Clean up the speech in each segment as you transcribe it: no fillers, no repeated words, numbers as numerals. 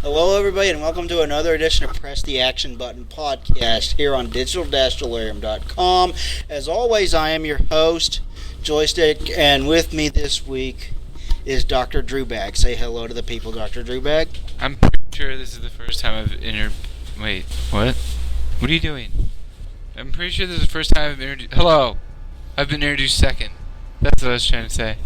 Hello, everybody, and welcome to another edition of Press the Action Button podcast here on digital-delirium.com. As always, I am your host, Joystick, and with me this week is Dr. Drewbag. Say hello to the people, Dr. Drewbag. I'm pretty sure this is the first time I've Wait, what? What are you doing? I'm pretty sure this is the first time I've introduced... Hello! I've been introduced second. That's what I was trying to say.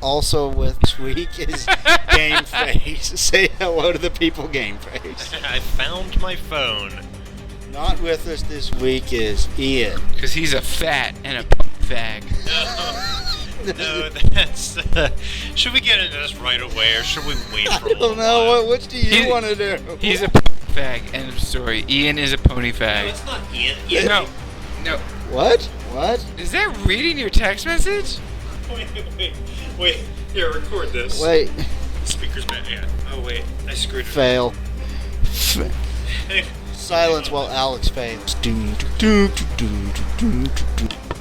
Also with this week is Game Face. Say hello to the people, Game Face. I found my phone. Not with us this week is Ian. Because he's a fat and a fag. No, that's... should we get into this right away, or should we wait for a I don't know. Which do you want to do? He's a fag. End of story. Ian is a pony fag. No, it's not Ian. No. What? What? Is that reading your text message? Wait. Here, record this. Wait. Speaker's bad. Yeah. Oh, wait. I screwed it. Fail. Hey. Silence while Alex fails.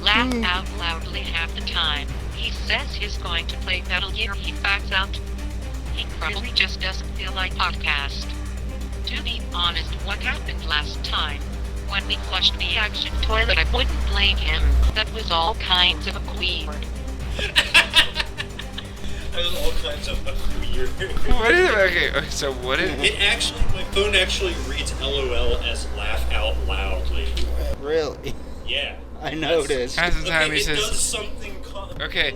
Laugh out loudly half the time. He says he's going to play Metal Gear. He backs out. He probably just doesn't feel like podcast. To be honest, what happened last time? When we flushed the action toilet, I wouldn't blame him. That was all kinds of weird. That was all kinds of weird. What is it? Okay, so what is it? My phone actually reads LOL as laugh out loudly. Really? Yeah. I noticed. Half the time he it says... does something... Okay,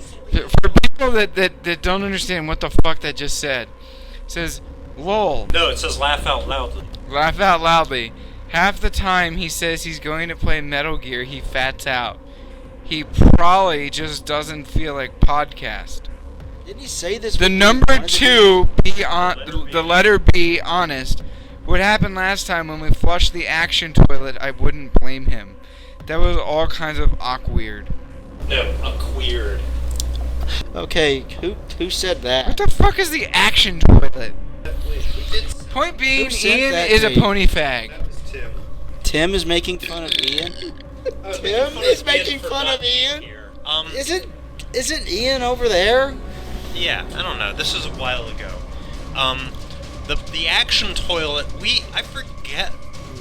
for people that don't understand what the fuck that just said, it says, lol. No, it says laugh out loudly. Laugh out loudly. Half the time he says he's going to play Metal Gear, he fats out. He probably just doesn't feel like podcast. Didn't he say this? The number 2, the letter B, honest. What happened last time when we flushed the action toilet, I wouldn't blame him. That was all kinds of awkward. No, queered. Okay, who said that? What the fuck is the action toilet? Point being, Ian is a pony fag. That was Tim. Tim is making fun of Ian? Tim is making fun of Ian? Isn't Ian over there? Yeah, I don't know. This was a while ago. The action toilet, I forget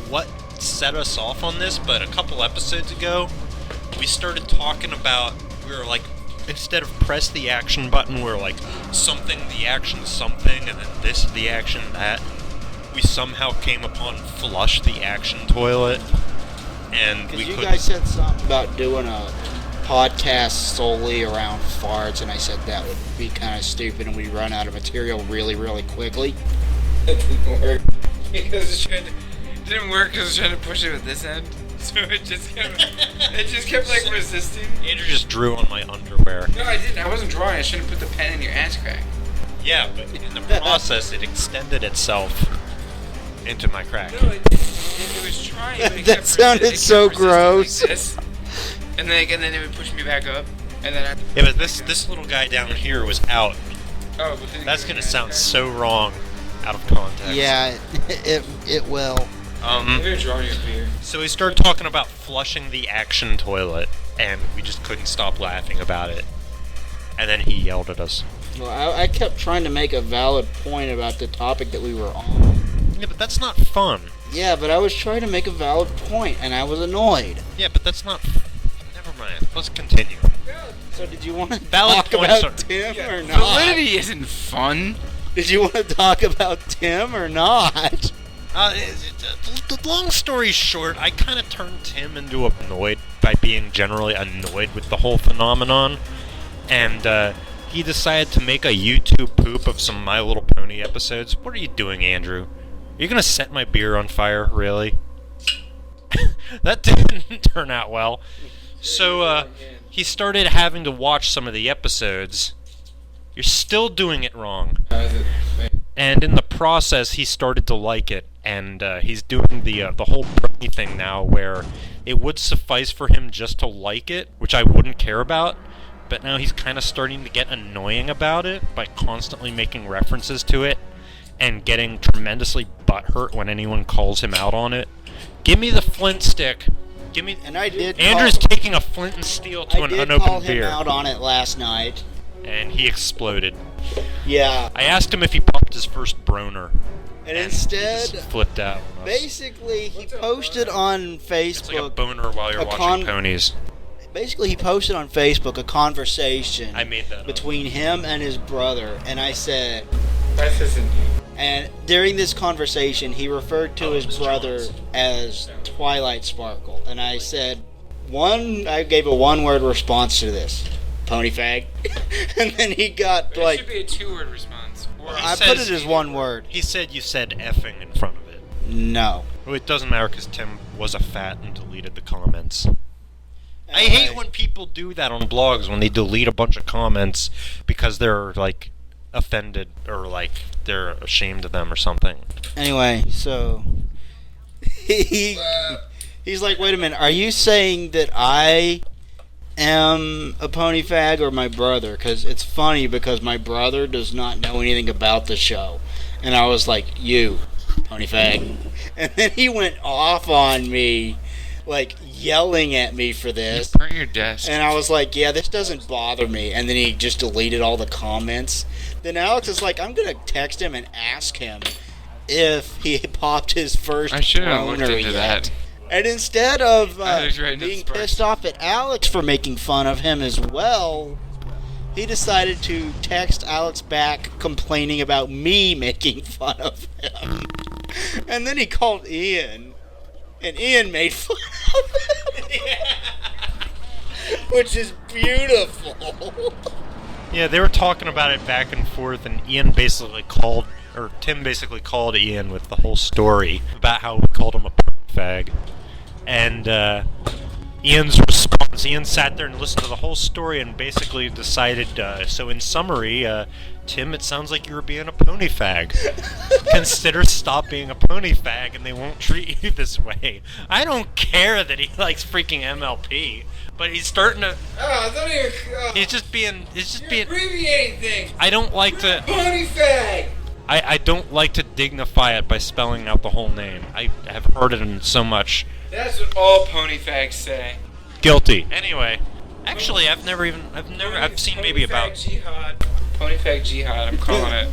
what set us off on this, but a couple episodes ago, we started talking about, we were like, instead of press the action button, we were like, something, the action, something, and then this, the action, that. We somehow came upon flush the action toilet, and we you couldn't... guys said something about doing a podcast solely around farts, and I said that would be kind of stupid, and we'd run out of material really, really quickly. It didn't work because it didn't work because I was trying to push it with this end. So it just kept like resisting. Andrew just drew on my underwear. No, I didn't. I wasn't drawing. I should have put the pen in your ass crack. Yeah, but in the process, it extended itself into my crack. No, it was trying. But it That kept sounded so resisting gross. Like this. And then it would push me back up. And then Yeah, but this little guy down here was out. Oh, but then That's gonna sound so wrong out of context. Yeah, it will. Maybe drawing your beer. So we started talking about flushing the action toilet, and we just couldn't stop laughing about it. And then he yelled at us. Well, I kept trying to make a valid point about the topic that we were on. Yeah, but that's not fun. Yeah, but I was trying to make a valid point, and I was annoyed. Yeah, but that's not... Never mind. Let's continue. So did you want to Valid talk points about are- Tim Yeah, or not? validity isn't fun. Did you want to talk about Tim or not? The long story short, I kind of turned Tim into annoyed by being generally annoyed with the whole phenomenon, and he decided to make a YouTube poop of some My Little Pony episodes. What are you doing, Andrew? Are you gonna set my beer on fire, really? That didn't turn out well. So, he started having to watch some of the episodes. You're still doing it wrong. And in the process, he started to like it, and he's doing the whole brony thing now, where it would suffice for him just to like it, which I wouldn't care about, but now he's kind of starting to get annoying about it by constantly making references to it, and getting tremendously butthurt when anyone calls him out on it. Give me the flint stick. Give me. And I did. Andrew's taking a flint and steel to an I did unopened call him beer, out on it last night. and he exploded. Yeah. I asked him if he pumped his first broner. And he instead, just flipped out on us. basically, he posted on It's like a Facebook. boner while you're a watching ponies. Basically, he posted on Facebook a conversation I made that up. between him and his brother, and I said, That's just and during this conversation, he referred to his brother as Twilight Sparkle, and I said, I gave a one-word response to this, pony fag, and then he got It like, should be a 2-word response. Or I says- put it as one word. He said you said effing in front of it. No. Well, it doesn't matter because Tim was a fat and deleted the comments. I hate when people do that on blogs, when they delete a bunch of comments because they're, like, offended or, like, they're ashamed of them or something. Anyway, so he's like, wait a minute, are you saying that I am a pony fag or my brother? Because it's funny because my brother does not know anything about the show. And I was like, you, pony fag. And then he went off on me, like yelling at me for this. Burn your desk. And I was like, yeah, this doesn't bother me. And then he just deleted all the comments. Then Alex is like, I'm going to text him and ask him if he popped his first I should have boner looked into yet. that. And instead of I was ready to being spark. pissed off at Alex for making fun of him as well, he decided to text Alex back complaining about me making fun of him. And then he called Ian, and Ian made fun of him. Which is beautiful. Yeah, they were talking about it back and forth, and Tim basically called Ian with the whole story about how we called him a fag. And Ian's response, Ian sat there and listened to the whole story and basically decided, so in summary, Tim, it sounds like you were being a pony fag. Consider stop being a pony fag and they won't treat you this way. I don't care that he likes freaking MLP, but he's starting to... He's just being... abbreviating things. I don't like to... Pony fag. I don't like to dignify it by spelling out the whole name. I have heard it in so much. That's what all pony fags say. Guilty. Anyway, actually, I've seen maybe about... Pony fag jihad, I'm calling it.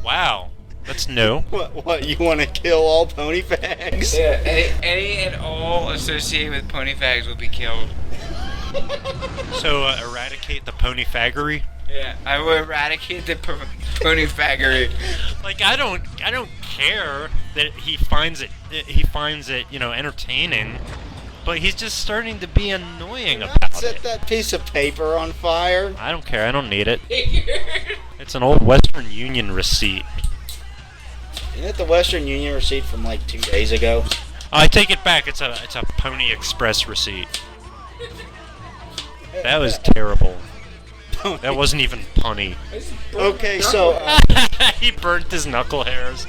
Wow, that's new. What, you want to kill all pony fags? Yeah, any and all associated with pony fags will be killed. So, eradicate the pony faggery? Yeah, I will eradicate the pony faggery. Like, I don't care that he finds it, entertaining, but he's just starting to be annoying about Set it. that piece of paper on fire. I don't care, I don't need it. It's an old Western Union receipt. Isn't it the Western Union receipt from like 2 days ago? I take it back, it's a Pony Express receipt. That was terrible. That wasn't even punny. Okay, so He burnt his knuckle hairs.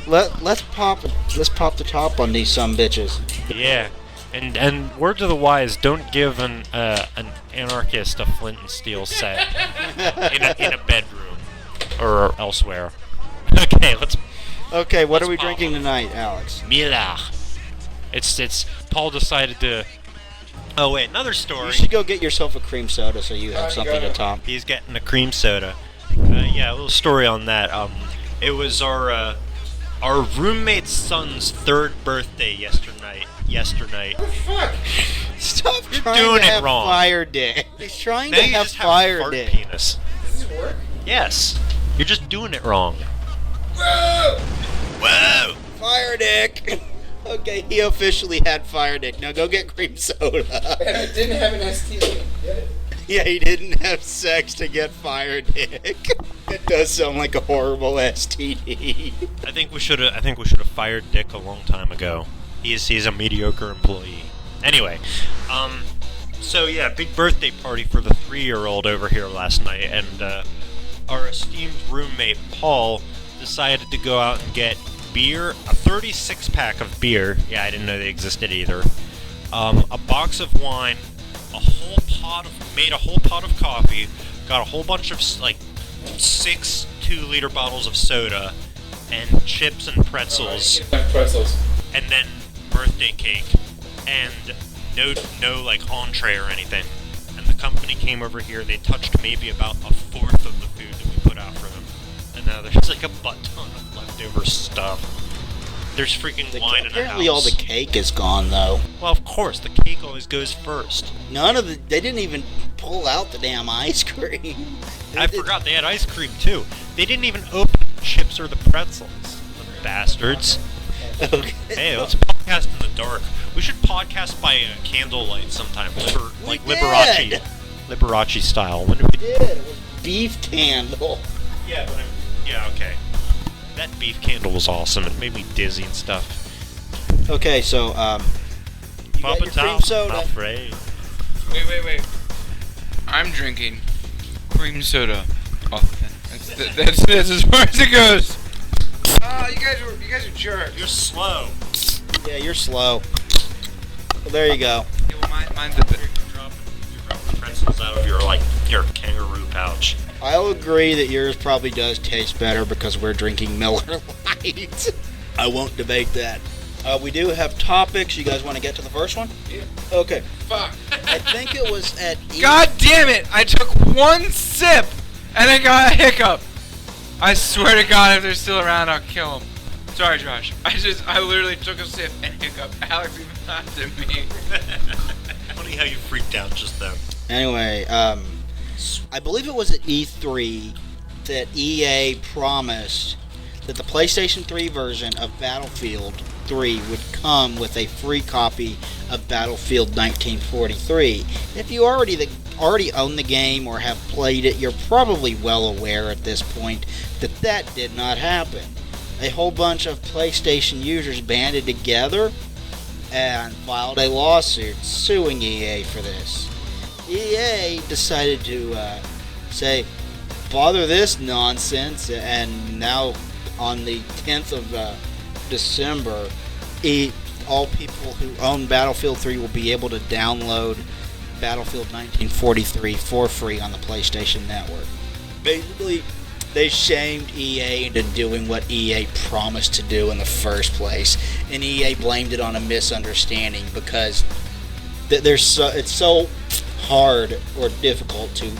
let's pop the top on these some bitches. Yeah, and word to the wise: don't give an anarchist a flint and steel set in a bedroom or elsewhere. Okay, let's Okay, what are we pop drinking them. tonight, Alex? Miller. It's Paul decided to. Oh wait, another story. You should go get yourself a cream soda so you have you something go. to top. He's getting a cream soda. Yeah, a little story on that. It was our roommate's son's 3rd birthday yesterday. Fuck. Stop You're trying doing to it have wrong. fire dick. He's trying Now to you have just have fire fart dick. penis. Does this work? Yes, you're just doing it wrong. Whoa! Whoa! Fire dick. Okay, he officially had fire dick. Now go get cream soda. And I didn't have an STD. Get it? Yeah, he didn't have sex to get fire dick. It does sound like a horrible STD. I think we should have fired Dick a long time ago. He's a mediocre employee. Anyway, so yeah, big birthday party for the 3-year-old over here last night, and our esteemed roommate Paul decided to go out and get beer, a 36-pack of beer. Yeah, I didn't know they existed either. A box of wine, made a whole pot of coffee, got a whole bunch of like 6 2-liter bottles of soda, and chips and pretzels, Pretzels. and then birthday cake, and no like entree or anything. And the company came over here. They touched maybe about a fourth of the food that we put out for them, and No, there's like a butt ton of leftover stuff. There's freaking wine in the house. Apparently all the cake is gone, though. Well, of course, the cake always goes first. They didn't even pull out the damn ice cream. I forgot they had ice cream, too. They didn't even open the chips or the pretzels. The bastards. Okay. Hey, let's podcast in the dark. We should podcast by candlelight sometime. We Liberace. did. Liberace style. When did we It was beef candle. Yeah, but yeah, okay. That beef candle was awesome. It made me dizzy and stuff. Okay, so, you got your cream soda. Not afraid. Wait. I'm drinking cream soda. Oh, that's as far as it goes. Oh, you guys are jerks. You're slow. Yeah, you're slow. Well, there you go. Yeah, well, mine's a bit. You're dropping pretzels out of your kangaroo pouch. I'll agree that yours probably does taste better because we're drinking Miller Lite. I won't debate that. We do have topics. You guys want to get to the first one? Yeah. Okay. Fuck. I think it was at God damn it! I took one sip and I got a hiccup. I swear to God, if they're still around, I'll kill them. Sorry, Josh. I literally took a sip and hiccup. Alex even laughed at me. Funny how you freaked out just then. Anyway, I believe it was at E3 that EA promised that the PlayStation 3 version of Battlefield 3 would come with a free copy of Battlefield 1943. If you already own the game or have played it, you're probably well aware at this point that did not happen. A whole bunch of PlayStation users banded together and filed a lawsuit suing EA for this. EA decided to say, bother this nonsense, and now on the 10th of December, all people who own Battlefield 3 will be able to download Battlefield 1943 for free on the PlayStation Network. Basically, they shamed EA into doing what EA promised to do in the first place, and EA blamed it on a misunderstanding because it's so hard or difficult to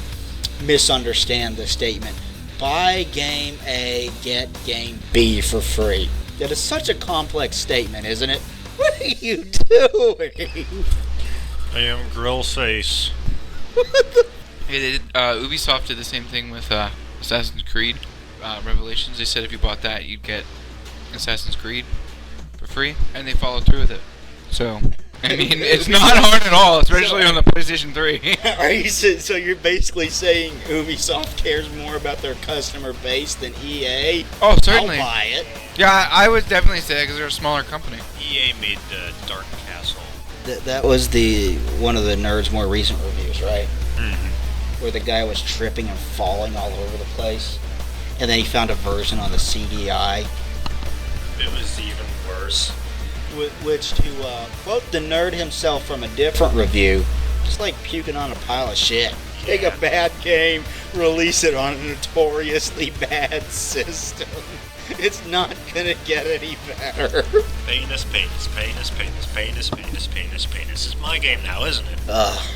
misunderstand the statement. Buy game A, get game B for free. That is such a complex statement, isn't it? What are you doing? I am Grill Face. Hey, Ubisoft did the same thing with Assassin's Creed Revelations. They said if you bought that, you'd get Assassin's Creed for free, and they followed through with it. So, I mean, it's not hard at all, especially on the PlayStation 3. Are you so you're basically saying Ubisoft cares more about their customer base than EA? Oh, certainly. I'll buy it. Yeah, I would definitely say that because they're a smaller company. EA made Dark Castle. That was one of the Nerd's more recent reviews, right? Mm-hmm. Where the guy was tripping and falling all over the place, and then he found a version on the CDI. It was even worse. Which, to quote the nerd himself from a different review, just like puking on a pile of shit. Take a bad game, release it on a notoriously bad system. It's not gonna get any better. Penis. This is my game now, isn't it? Ugh.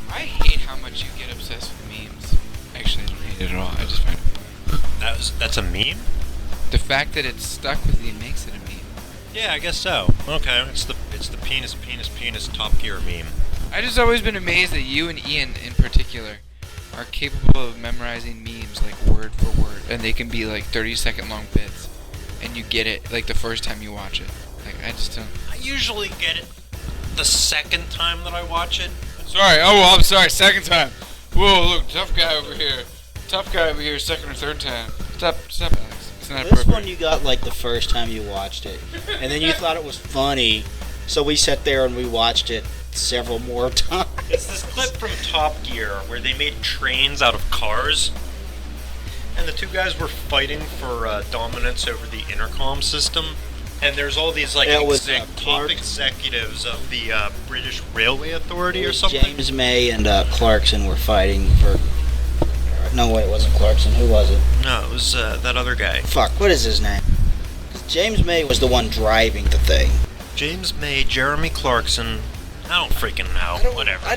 I hate how much you get obsessed with memes. Actually, I don't hate it at all. I just find That's a meme? the fact that it's stuck with you makes it a meme. Yeah, I guess so. Okay, it's the penis Top Gear meme. I just always been amazed that you and Ian in particular are capable of memorizing memes like word for word, and they can be like 30-second long bits, and you get it like the first time you watch it. Like I just don't. I usually get it the second time that I watch it. Sorry. Oh, well, I'm sorry. Second time. Whoa, look, tough guy over here. Tough guy over here. Second or third time. Stop, Alex. It's not This appropriate. one you got like the first time you watched it, and then you thought it was funny, so we sat there and we watched it several more times. It's this clip from Top Gear where they made trains out of cars, and the two guys were fighting for dominance over the intercom system. And there's all these like top executives of the British Railway Authority or something. James May and Clarkson were fighting for. No, wait, it wasn't Clarkson. Who was it? No, it was that other guy. Fuck, what is his name? James May was the one driving the thing. James May, Jeremy Clarkson. I don't freaking know. Whatever.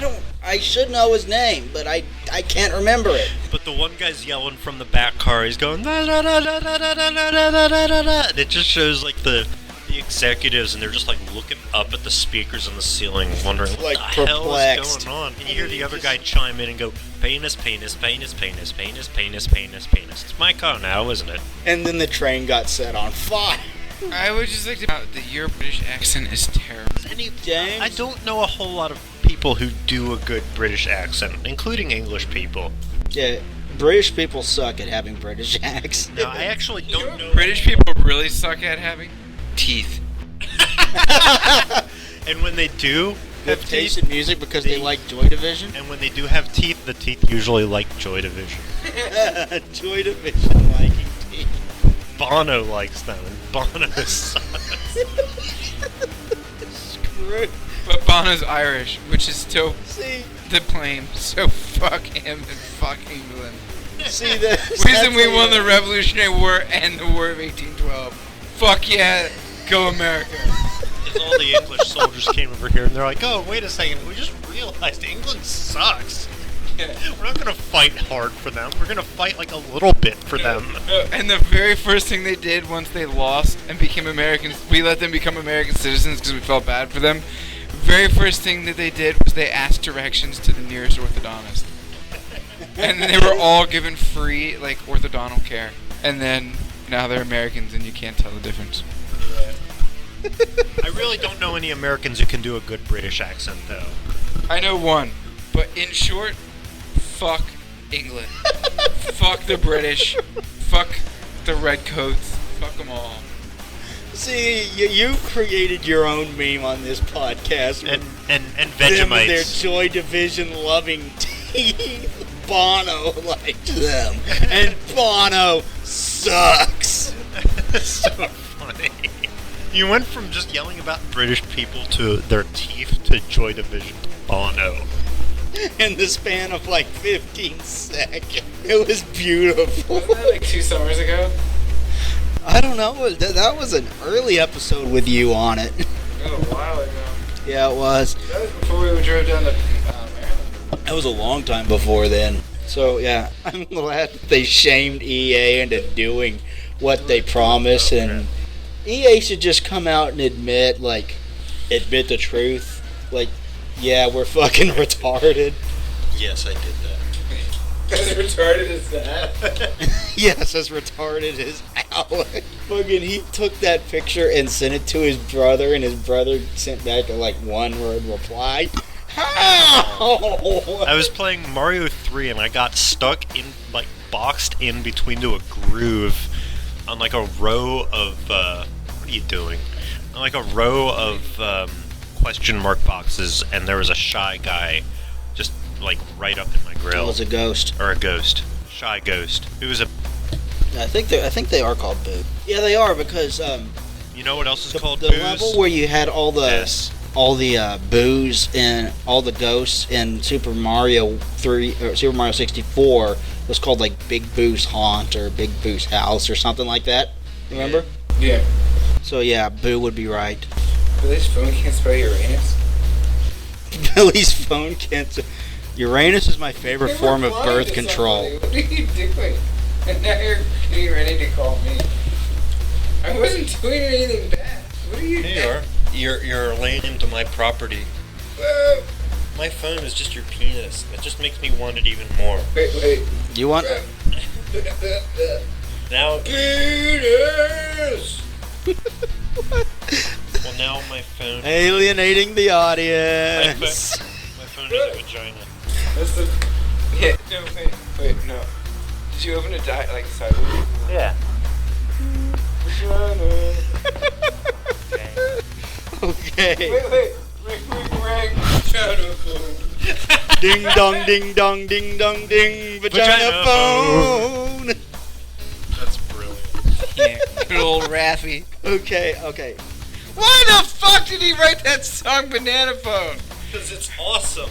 I should know his name, but I I can't remember it. But the one guy's yelling from the back car. He's going da da da da da da da da da da da da. And it just shows like the executives, and they're just like looking up at the speakers on the ceiling, wondering Like, what the hell is perplexed. going on. And you hear the other guy chime in and go, "Penis, penis, penis, penis, penis, penis, penis, penis." It's my car now, isn't it? And then the train got set on fire. I would just like to point out that your British accent is terrible. James? I don't know a whole lot of people who do a good British accent, including English people. Yeah, British people suck at having British accents. No, I actually don't know. British people really suck at having teeth. And when they do Good have taste teeth, in music because they like Joy Division. and when they do have teeth, the teeth usually like Joy Division. Joy Division liking teeth. Bono likes them, and Bono sucks. Screw. But Bono's Irish, which is still See, the claim. So fuck him and fuck England. see the Reason we won the Revolutionary War and the War of 1812. Fuck yeah, go America. Because all the English soldiers came over here, and they're like, "Oh, wait a second, we just realized England sucks. Yeah. We're not gonna fight hard for them. We're gonna fight like a little bit for them." And the very first thing they did once they lost and became Americans, we let them become American citizens because we felt bad for them. Very first thing that they did was they asked directions to the nearest orthodontist. And they were all given free, like, orthodontal care. And then, now they're Americans and you can't tell the difference. I really don't know any Americans who can do a good British accent, though. I know one, but in short, fuck England. Fuck the British. Fuck the redcoats. Fuck them all. See, you created your own meme on this podcast. And them and their Vegemites. Joy Division loving teeth. Bono liked them, and Bono sucks. So funny. You went from just yelling about British people to their teeth to Joy Division to Bono. In the span of like 15 seconds. It was beautiful. Wasn't that like 2 summers ago? I don't know. That was an early episode with you on it. That was a while ago. Yeah, it was. That was before we drove down to Maryland. That was a long time before then. So, yeah, I'm glad they shamed EA into doing what they promised. And EA should just come out and admit the truth. Like, yeah, we're fucking retarded. Yes, I did that. As retarded as that? Yes, as retarded as Alec. Fucking, he took that picture and sent it to his brother, and his brother sent back a one-word reply. How? I was playing Mario 3 and I got stuck in, boxed in between to a groove on a row of, what are you doing? On a row of, question mark boxes, and there was a shy guy just, right up in my grill. It was a ghost. Or a ghost. Shy ghost. It was a... I think they are called Boo. Yeah, they are because You know what else is called the booze? level where you had all the Yes. boos and all the ghosts in Super Mario 3 or Super Mario 64 was called Big Boo's Haunt or Big Boo's House or something like that. Remember? Yeah. So yeah, Boo would be right. Billy's phone can't spell Uranus? Billy's phone can't. Uranus is my favorite form of birth control. What are you doing? And now you're getting ready to call me. I wasn't doing anything bad. What are you doing? You're laying into my property. My phone is just your penis. It just makes me want it even more. Wait. You want? Now, Penis! well, now my phone. Alienating the audience. My phone has a vagina. That's the... Yeah, no, wait, no. Did you open a sideways? Yeah. Vagina. Okay. Wait. Ring. Vagina phone. Ding dong, ding dong, ding dong, ding. Vagina phone. That's brilliant. Yeah, good old Raffy. Okay. Why the fuck did he write that song, Banana Phone? Because it's awesome.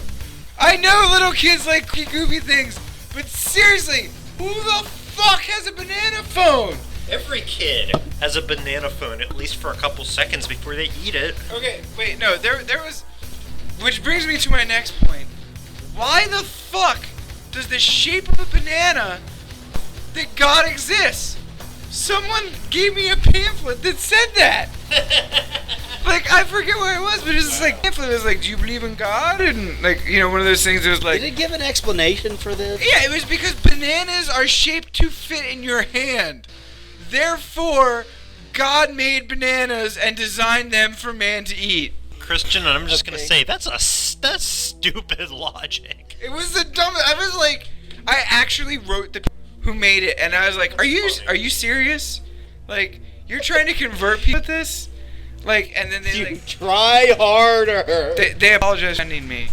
I know little kids like goofy things, but seriously, who the fuck has a banana phone? Every kid has a banana phone at least for a couple seconds before they eat it. Okay, wait, no, there was... Which brings me to my next point. Why the fuck does the shape of a banana that God exists? Someone gave me a pamphlet that said that. Like, I forget what it was, but it was just like, pamphlet was like, do you believe in God? And like, you know, one of those things that was like... Did it give an explanation for this? Yeah, it was because bananas are shaped to fit in your hand. Therefore, God made bananas and designed them for man to eat. Christian, and I'm just Okay. gonna say that's stupid logic. It was the dumbest. I was like, I actually wrote the who made it, and I was like, are you serious? Like, you're trying to convert people with this? Like, and then they You like try harder. they apologized for sending me.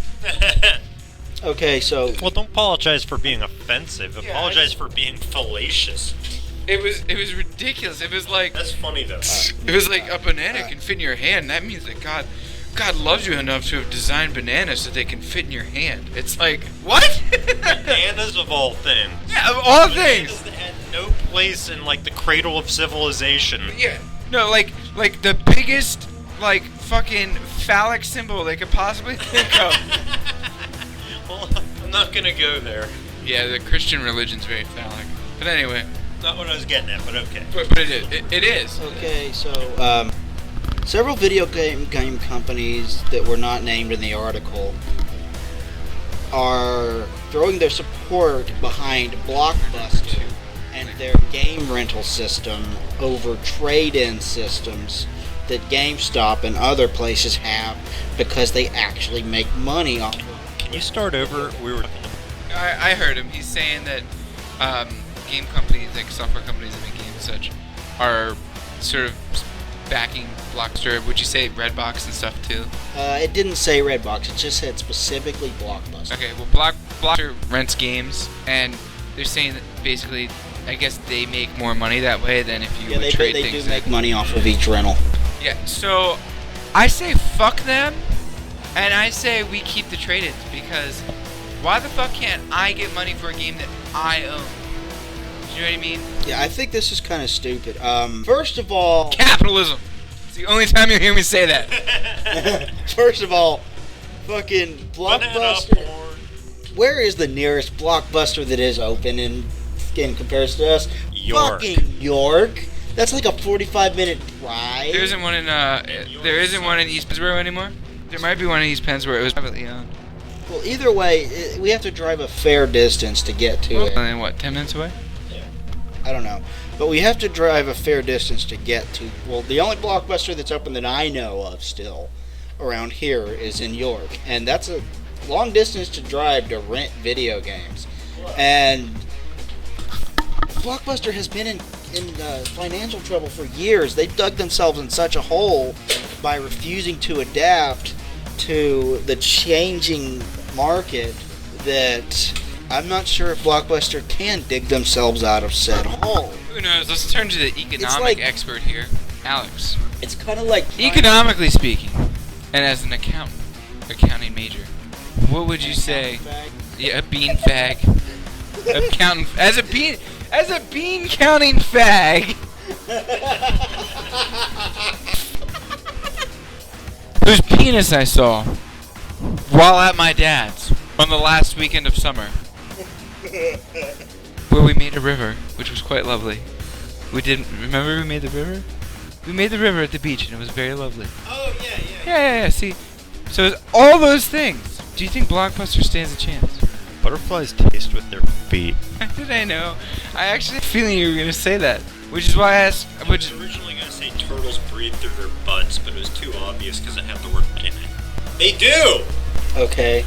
Okay, so Well, don't apologize for being offensive. Yeah, Apologize for being fallacious. It was ridiculous. It was like That's funny though. it was like a banana can fit in your hand. That means that God loves you enough to have designed bananas so they can fit in your hand. It's like, what? Bananas of all things. Yeah, of all Bananas things. that had no place in like the cradle of civilization. Yeah. No, like the biggest like fucking phallic symbol they could possibly think of. Well, I'm not gonna go there. Yeah, the Christian religion's very phallic. But anyway, Not what I was getting at, but okay. but it is. It is. okay, so several video game companies that were not named in the article are throwing their support behind Blockbuster and their game rental system over trade-in systems that GameStop and other places have because they actually make money off of. Can you start over? We were. I heard him. He's saying that game companies, like software companies that make games and such, are sort of backing Blockbuster. Would you say Redbox and stuff too? It didn't say Redbox, it just said specifically Blockbuster. Okay, well, Blockbuster rents games, and they're saying that basically, I guess they make more money that way than if you Yeah, would trade they things do in. make money off of each rental. Yeah, so I say fuck them, and I say we keep the trade-ins, because why the fuck can't I get money for a game that I own? Do you know what I mean? Yeah, I think this is kind of stupid. First of all, Capitalism. It's the only time you hear me say that. first of all, fucking Blockbuster. Where is the nearest Blockbuster that is open in comparison to us? York. Fucking York. That's like a 45-minute drive. There isn't one in East Pennsboro anymore. There might be one in East Pennsboro. It was privately owned. Well, either way, we have to drive a fair distance to get to it. And then what? 10 minutes away? I don't know. But we have to drive a fair distance to get to... Well, the only Blockbuster that's open that I know of still around here is in York. And that's a long distance to drive to rent video games. And Blockbuster has been in financial trouble for years. They dug themselves in such a hole by refusing to adapt to the changing market that I'm not sure if Blockbuster can dig themselves out of said hole. Who knows? Let's turn to the economic like- expert here, Alex. It's kind of like Economically speaking, and as an accounting major, what would you say? Yeah, a bean fag. Accountant as a bean counting fag. Whose penis I saw while at my dad's on the last weekend of summer, where we made a river, which was quite lovely. We didn't remember we made the river. We made the river at the beach, and it was very lovely. Oh yeah. Yeah. See, so it's all those things. Do you think Blockbuster stands a chance? Butterflies taste with their feet. How did I know? I actually had a feeling you were gonna say that, which is why I asked. I was originally going to say turtles breathe through their butts, but it was too obvious because it had the word in it. They do! Okay.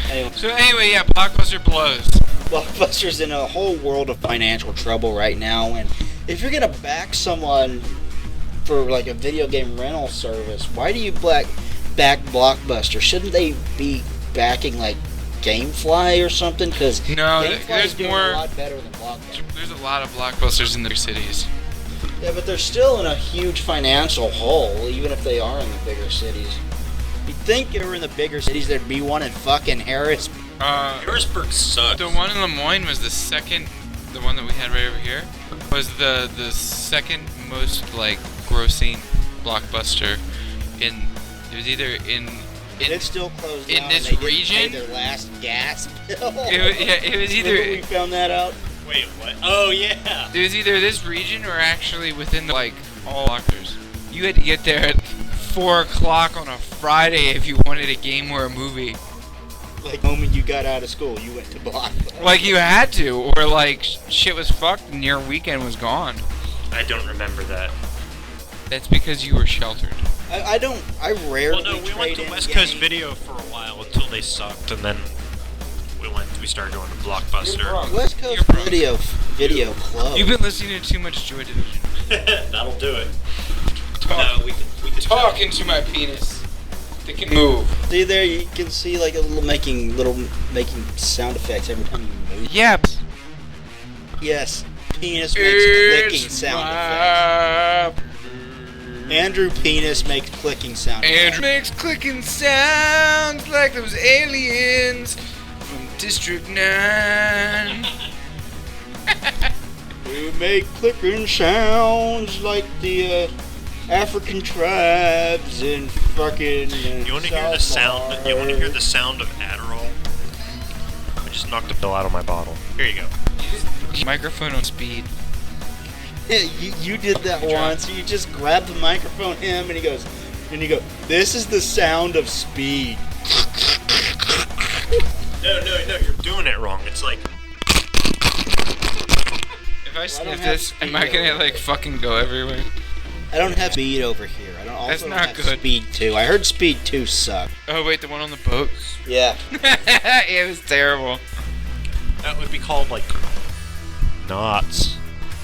Anyway, So anyway, yeah, Blockbuster blows. Blockbuster's in a whole world of financial trouble right now, and if you're gonna back someone for like a video game rental service, why do you back Blockbuster? Shouldn't they be backing like GameFly or something? Because No, GameFly's there's doing more. a lot better than Blockbuster. There's a lot of Blockbusters in the big cities. Yeah, but they're still in a huge financial hole, even if they are in the bigger cities. You'd think if they were in the bigger cities, there'd be one in fucking Harris. Harrisburg sucks. The one in Lemoyne was the second. The one that we had right over here was the second most like grossing Blockbuster in. It was either in And it's still closed in down. this and they region? didn't pay their last gas bill. It was either Remember we found that out. Wait, what? Oh, yeah. it was either this region or actually within the, like all doctors. You had to get there at 4 o'clock on a Friday if you wanted a game or a movie. Like the moment you got out of school, you went to Blockbuster. Like you had to, or like shit was fucked and your weekend was gone. I don't remember that. That's because you were sheltered. I rarely. Well, no, we went trade to in West Coast games. Video for a while until they sucked, and then we started going to Blockbuster. West Coast Video Club. You've been listening to too much Joy Division. That'll do it. Talk, No, we could talk into my penis. They can move. See there, you can see like a little making sound effects every time you move. Yeah. Yes, penis makes clicking sound effects. Andrew Penis makes clicking sound effects. Andrew makes clicking sounds like those aliens from District 9. We make clicking sounds like the African tribes in fucking. You want to hear the sound? You want to hear the sound of Adderall? I just knocked a pill out of my bottle. Here you go. Microphone on speed. Yeah, you did that once. You just grabbed the microphone, and you go, "This is the sound of speed." No, you're doing it wrong. It's like. If I don't sniff have this, am I speed gonna over like fucking go everywhere? I don't have speed over here. I don't. Also That's don't not have good. Speed 2. I heard Speed 2 sucked. Oh wait, the one on the boat? Yeah. It was terrible. That would be called like. Knots.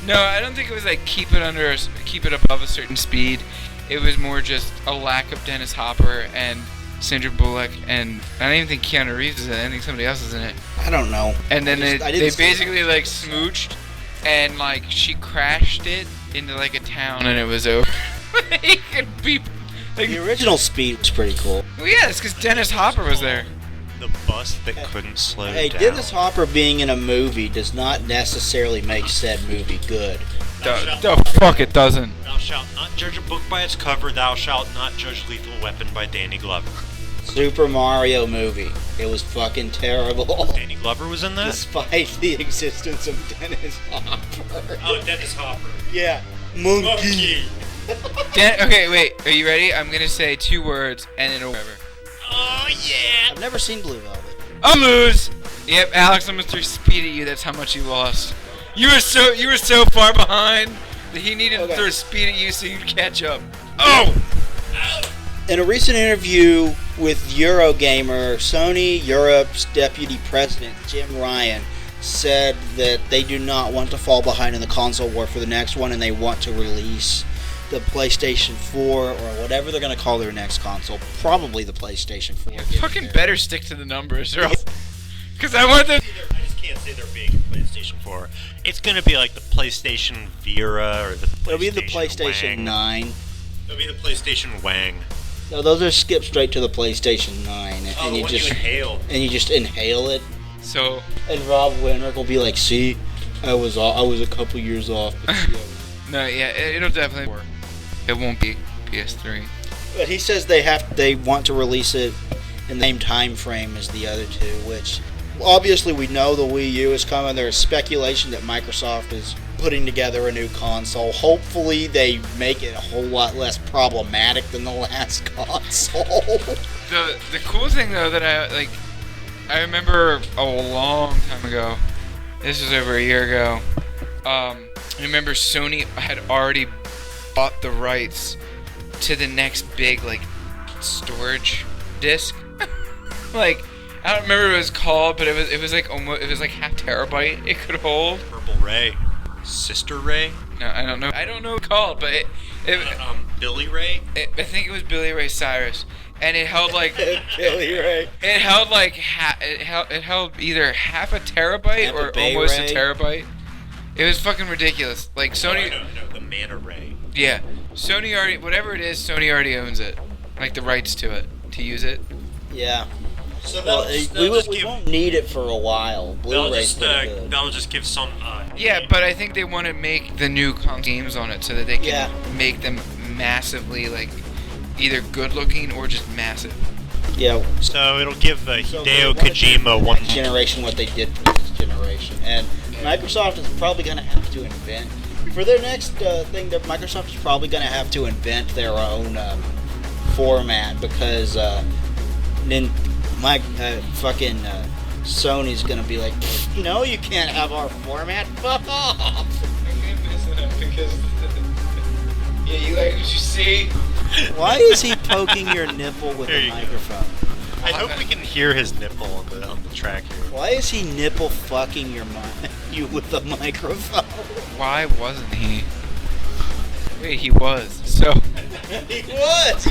No, I don't think it was like keep it above a certain speed. It was more just a lack of Dennis Hopper and Sandra Bullock, and I don't even think Keanu Reeves is in it. I think somebody else is in it. I don't know. And then I they didn't see basically like smooched, and like she crashed it into like a town, and it was over. Like, and people, like, The original Speed was pretty cool. well, yeah, it's because Dennis Hopper was there. The bus that couldn't slow Hey, down. Dennis Hopper being in a movie does not necessarily make said movie good. The fuck it doesn't. Thou shalt not judge a book by its cover. Thou shalt not judge Lethal Weapon by Danny Glover. Super Mario movie. It was fucking terrible. Danny Glover was in that? Despite the existence of Dennis Hopper. Oh, Dennis Hopper. Yeah. Monkey. Okay, wait. Are you ready? I'm gonna say 2 words and then whatever. Oh, yeah. I've never seen Blue Velvet. I'll lose. Yep, Alex, I'm gonna throw speed at you. That's how much you lost. You were so far behind that he needed to throw speed at you so you'd catch up. Oh! In a recent interview with Eurogamer, Sony Europe's deputy president, Jim Ryan, said that they do not want to fall behind in the console war for the next one, and they want to release the PlayStation 4 or whatever they're going to call their next console. Probably the PlayStation 4. Fucking better stick to the numbers, or else. Because I want them. I just can't say they're big PlayStation 4. It's gonna be like the PlayStation Vira or the PlayStation It'll be the PlayStation Wang. 9. It'll be the PlayStation Wang. No, those are skipped straight to the PlayStation 9, Oh, and you just inhale. inhale it. So, And Rob Winrick will be like, "See, I was a couple years off." But, see, no, yeah, it'll definitely work. It won't be PS3. but he says they want to release it in the same time frame as the other two, which obviously we know the Wii U is coming. There's speculation that Microsoft is putting together a new console. Hopefully they make it a whole lot less problematic than the last console. The cool thing though that I remember a long time ago. This was over a year ago. I remember Sony had already bought the rights to the next big like storage disc. Like I don't remember what it was called, but it was like almost half terabyte it could hold. Purple Ray. Sister Ray? No, I don't know. I don't know what it's called, but Billy Ray? I think it was Billy Ray Cyrus, and it held like Billy Ray. it held like it held either half a terabyte or Tampa Bay almost Ray. a terabyte. It was fucking ridiculous. Like Sony, No, the Mana Ray. yeah, Sony already whatever it is, Sony already owns it, like the rights to it to use it. Yeah. So Well, we won't need it for a while. Blu-ray's pretty good. that'll just give some. Yeah, but I think they want to make the new games on it so that they can Yeah. make them massively like either good looking or just massive. Yeah. So it'll give So Hideo they wanna do Kojima for one. next generation what they did for this generation, and Microsoft is probably going to have to invent for their next thing. That Microsoft is probably going to have to invent their own format because fucking Sony's going to be like, no, you can't have our format. Fuck off. Because yeah, you like what you see. Why is he poking your nipple with There a you go. microphone? I hope we can hear his nipple on the track here. Why is he nipple fucking you with a microphone? Why wasn't he? Wait, he was. So He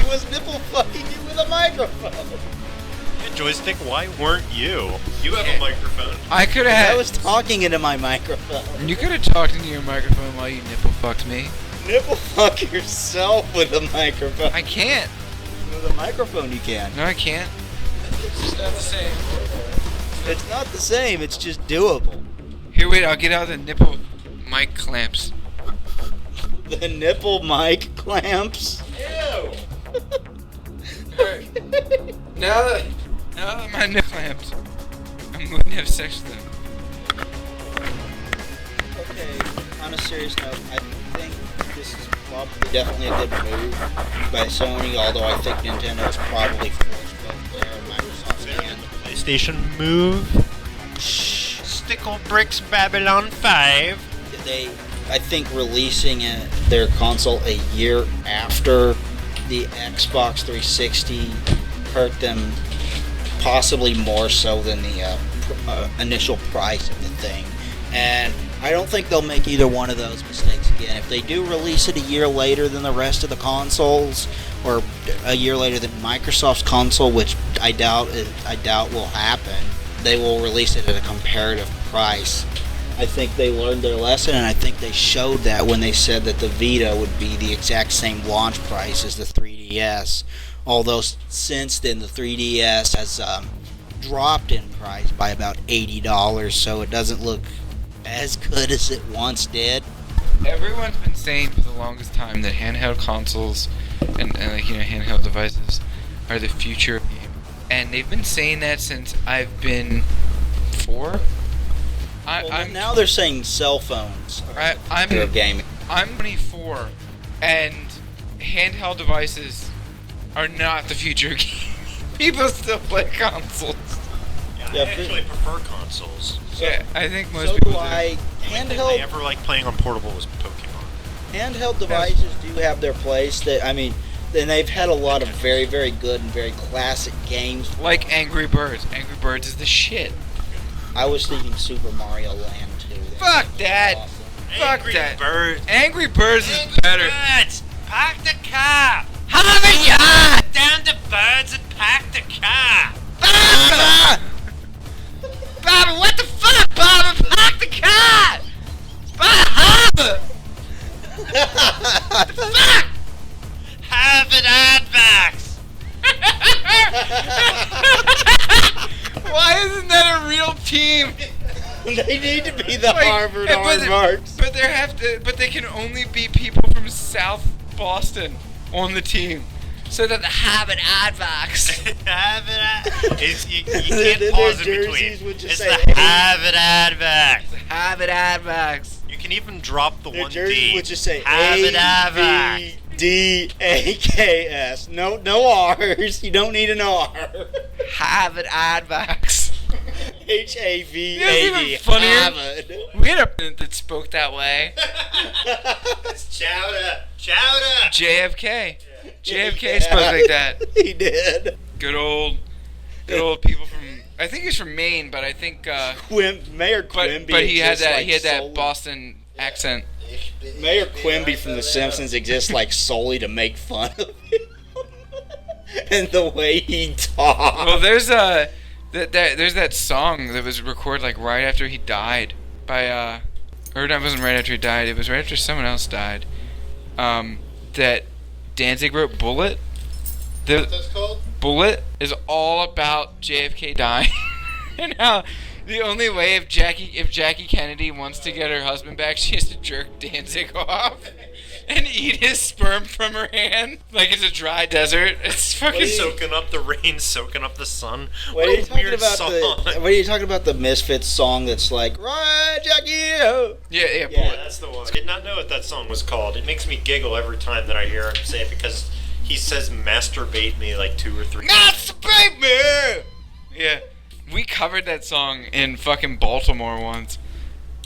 was nipple fucking you with a microphone. Hey, Joystick, why weren't you? You have a microphone. I could have. I was talking into my microphone. You could have talked into your microphone while you nipple fucked me. Nipple fuck yourself with a microphone. I can't. With a microphone you can. No, I can't. It's not the same. It's not the same, it's just doable. Here, wait. I'll get out the nipple mic clamps. The nipple mic clamps. Ew. Now that my nipple clamps, I'm going to have sex with them. Okay, on a serious note, I think this is probably definitely a good move by Sony, although I think Nintendo is probably forced both their and Microsoft's hand. PlayStation move. Stickle Bricks Babylon 5. I think releasing their console a year after the Xbox 360 hurt them possibly more so than the initial price of the thing. And I don't think they'll make either one of those mistakes again. If they do release it a year later than the rest of the consoles, or a year later than Microsoft's console, which I doubt will happen, they will release it at a comparative price. I think they learned their lesson, and I think they showed that when they said that the Vita would be the exact same launch price as the 3DS. Although since then the 3DS has dropped in price by about $80, so it doesn't look as good as it once did. Everyone's been saying for the longest time that handheld consoles and handheld devices are the future of gaming. And they've been saying that since I've been 4. Now they're saying cell phones I'm for gaming. I'm 24, and handheld devices are not the future of gaming. People still play consoles. Yeah, I actually prefer consoles. Yeah, I think most So people do do. I. The only thing I ever liked playing on portable was Pokemon. Handheld devices do have their place. And they've had a lot of very, very good and very classic games. Like Angry Birds. Angry Birds is the shit. I was thinking Super Mario Land 2. Fuck that. Awesome. Fuck Angry that. Birds. Angry Birds is better. Birds, park the car. Harvey! Down to birds and park the car. Baba! Baba, what the fuck, Baba? Park the car! Baba! What the fuck? Harvard Advax. Why isn't that a real team? They need to be the Like, Harvard but- Aardvarks. But they can only be people from South Boston on the team. So that the Harvard Aardvarks. You Their can't pause in jerseys between. would just It's say the Harvard Advax. Harvard Aardvarks. You can even drop the Their one jerseys D. would just say Harvard Advax. AVDAKS. No R's. You don't need an R. Harvard Aardvarks. HAVAD. You know what's even funnier? Harvard. We had a president that spoke that way. It's Chowder. Chowder. JFK. JFK spoke like that. He did. Good old people from. I think he's from Maine, but I think. Mayor Quimby. But he had exists that. like He had that solely- Boston accent. Mayor Quimby from The Simpsons exists like solely to make fun of him. And the way he talks. Well, there's there's that song that was recorded like right after he died by or that wasn't right after he died. It was right after someone else died. That Danzig wrote, Bullet. What's that called? Bullet is all about JFK dying and how the only way if Jackie Kennedy wants to get her husband back, she has to jerk Danzig off. and eat his sperm from her hand like it's a dry desert. It's fucking Soaking up the rain, soaking up the sun. What What are you a talking weird about? song. What are you talking about? The Misfits song that's like, "Right, Jackie." Oh." yeah. Yeah, Bullet. that's the one. I did not know what that song was called. It makes me giggle every time that I hear him say it because he says "masturbate me" like 2 or 3 times. Masturbate me! Yeah. We covered that song in fucking Baltimore once.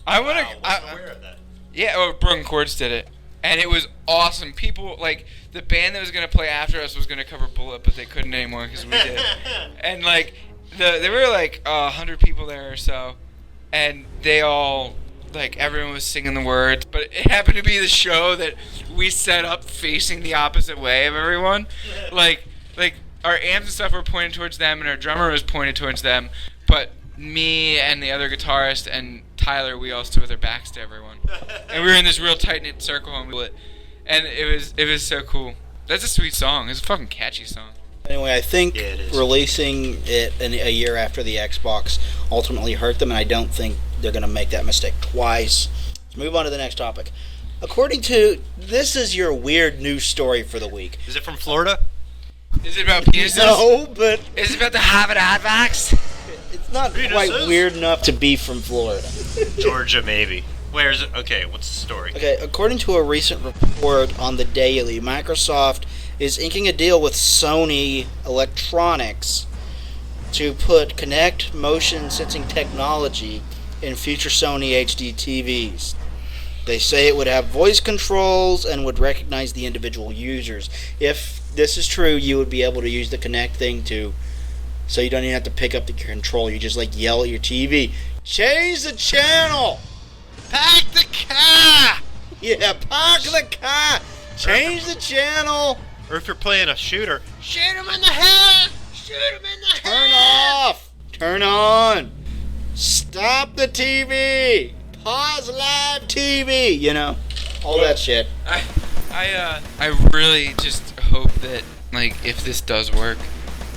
I wanna. Wow, I wasn't aware of that. Yeah, Broken Chords did it, and it was awesome. People like the band that was gonna play after us was gonna cover Bullet, but they couldn't anymore because we did. And like there were like 100 people there or so, and they all like everyone was singing the words, but it happened to be the show that we set up facing the opposite way of everyone. Like our amps and stuff were pointed towards them, and our drummer was pointed towards them, but me and the other guitarist and Tyler, we all stood with our backs to everyone, and we were in this real tight knit circle, and it was so cool. That's a sweet song. It's a fucking catchy song. Anyway, I think Yeah, it is. releasing it a year after the Xbox ultimately hurt them, and I don't think they're going to make that mistake twice. Let's move on to the next topic. According to this is your weird news story for the week. Is it from Florida? Is it about penises? No, but Is it about the Harvard Advax? it's not Penises? quite weird enough to be from Florida. Georgia, maybe. Where is it? Okay, what's the story? Okay, according to a recent report on the Daily, Microsoft is inking a deal with Sony Electronics to put Kinect motion sensing technology in future Sony HD TVs. They say it would have voice controls and would recognize the individual users. If this is true, you would be able to use the Kinect thing so you don't even have to pick up the control. You just like yell at your TV, "Change the channel!" Pack the car! Yeah, park the car! Change the channel! Or if you're playing a shooter, shoot him in the head! Shoot him in the Turn head! off! Turn on! Stop the TV! Pause live TV! You know, all that shit. I really just hope that like if this does work,